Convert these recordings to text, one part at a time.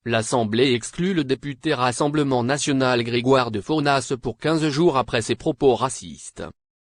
l'Assemblée exclut le député Rassemblement National Grégoire de Fournas pour 15 jours après ses propos racistes.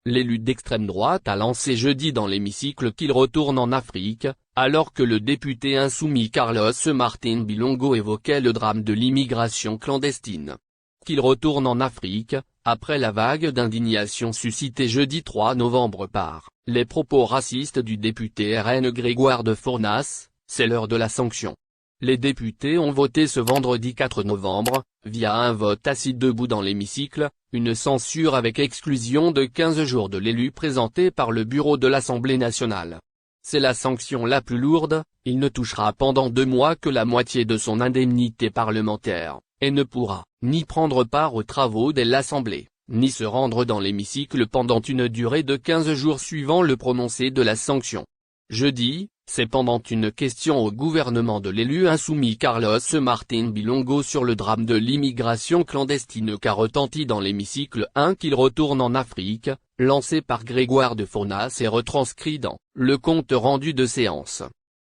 L'élu d'extrême droite a lancé jeudi dans l'hémicycle qu'il retourne en Afrique, alors que le député insoumis Carlos Martín Bilongo évoquait le drame de l'immigration clandestine. Qu'il retourne en Afrique, après la vague d'indignation suscitée jeudi 3 novembre par les propos racistes du député RN Grégoire de Fournas, c'est l'heure de la sanction. Les députés ont voté ce vendredi 4 novembre, via un vote assis debout dans l'hémicycle, une censure avec exclusion de 15 jours de l'élu présentée par le bureau de l'Assemblée nationale. C'est la sanction la plus lourde, il ne touchera pendant 2 mois que la moitié de son indemnité parlementaire, et ne pourra ni prendre part aux travaux de l'Assemblée, ni se rendre dans l'hémicycle pendant une durée de 15 jours suivant le prononcé de la sanction. Jeudi, c'est pendant une question au gouvernement de l'élu insoumis Carlos Martín Bilongo sur le drame de l'immigration clandestine qu'a retenti dans l'hémicycle qu'il retourne en Afrique, lancé par Grégoire de Fournas et retranscrit dans le compte rendu de séance.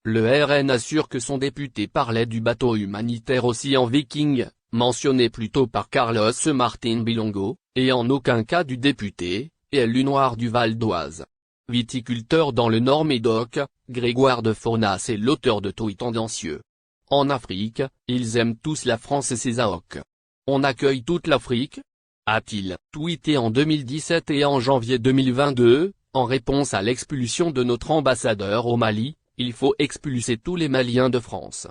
Le RN assure que son député parlait du bateau humanitaire Océan Viking, mentionné plus tôt par Carlos Martín Bilongo, et en aucun cas du député, élu noir du Val d'Oise. Viticulteur dans le Nord-Médoc, Grégoire de Fournas est l'auteur de tweets tendancieux. En Afrique, ils aiment tous la France et ses AOC. On accueille toute l'Afrique ? A-t-il tweeté en 2017 et en janvier 2022, en réponse à l'expulsion de notre ambassadeur au Mali, il faut expulser tous les Maliens de France.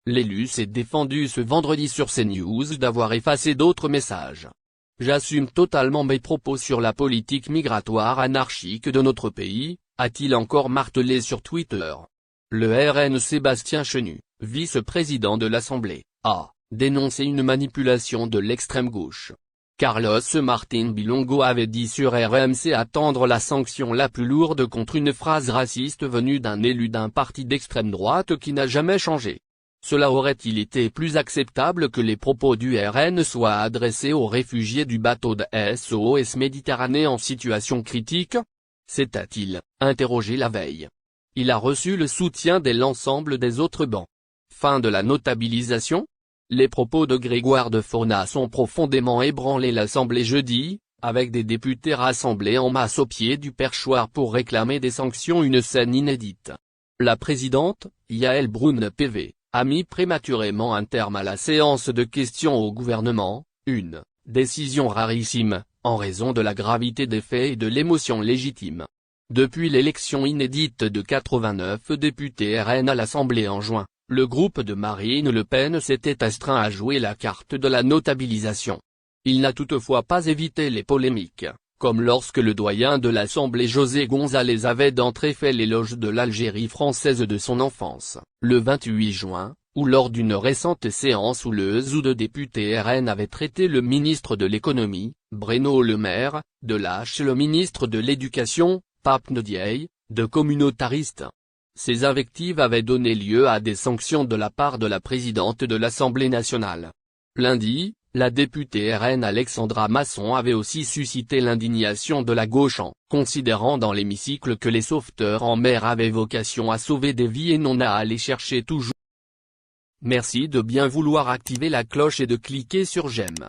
L'élu s'est défendu ce vendredi sur CNews d'avoir effacé d'autres messages. J'assume totalement mes propos sur la politique migratoire anarchique de notre pays, a-t-il encore martelé sur Twitter. Le RN Sébastien Chenu, vice-président de l'Assemblée, a dénoncé une manipulation de l'extrême gauche. Carlos Martín Bilongo avait dit sur RMC attendre la sanction la plus lourde contre une phrase raciste venue d'un élu d'un parti d'extrême droite qui n'a jamais changé. Cela aurait-il été plus acceptable que les propos du RN soient adressés aux réfugiés du bateau de SOS Méditerranée en situation critique ? S'était-il interrogé la veille. Il a reçu le soutien de l'ensemble des autres bancs. Fin de la notabilisation ? Les propos de Grégoire de Fournas ont profondément ébranlé l'Assemblée jeudi, avec des députés rassemblés en masse au pied du perchoir pour réclamer des sanctions, une scène inédite. La présidente, Yaël Braun-Pivet, a mis prématurément un terme à la séance de questions au gouvernement, une décision rarissime, en raison de la gravité des faits et de l'émotion légitime. Depuis l'élection inédite de 89 députés RN à l'Assemblée en juin, le groupe de Marine Le Pen s'était astreint à jouer la carte de la notabilisation. Il n'a toutefois pas évité les polémiques, comme lorsque le doyen de l'Assemblée José González avait d'entrée fait l'éloge de l'Algérie française de son enfance, le 28 juin, ou lors d'une récente séance où le deux députés RN avait traité le ministre de l'économie, Bruno Le Maire, de lâche et le ministre de l'éducation, Pape Ndiaye, de communautariste. Ces invectives avaient donné lieu à des sanctions de la part de la présidente de l'Assemblée nationale. Lundi, la députée RN Alexandra Masson avait aussi suscité l'indignation de la gauche en considérant dans l'hémicycle que les sauveteurs en mer avaient vocation à sauver des vies et non à aller chercher toujours. Merci de bien vouloir activer la cloche et de cliquer sur j'aime.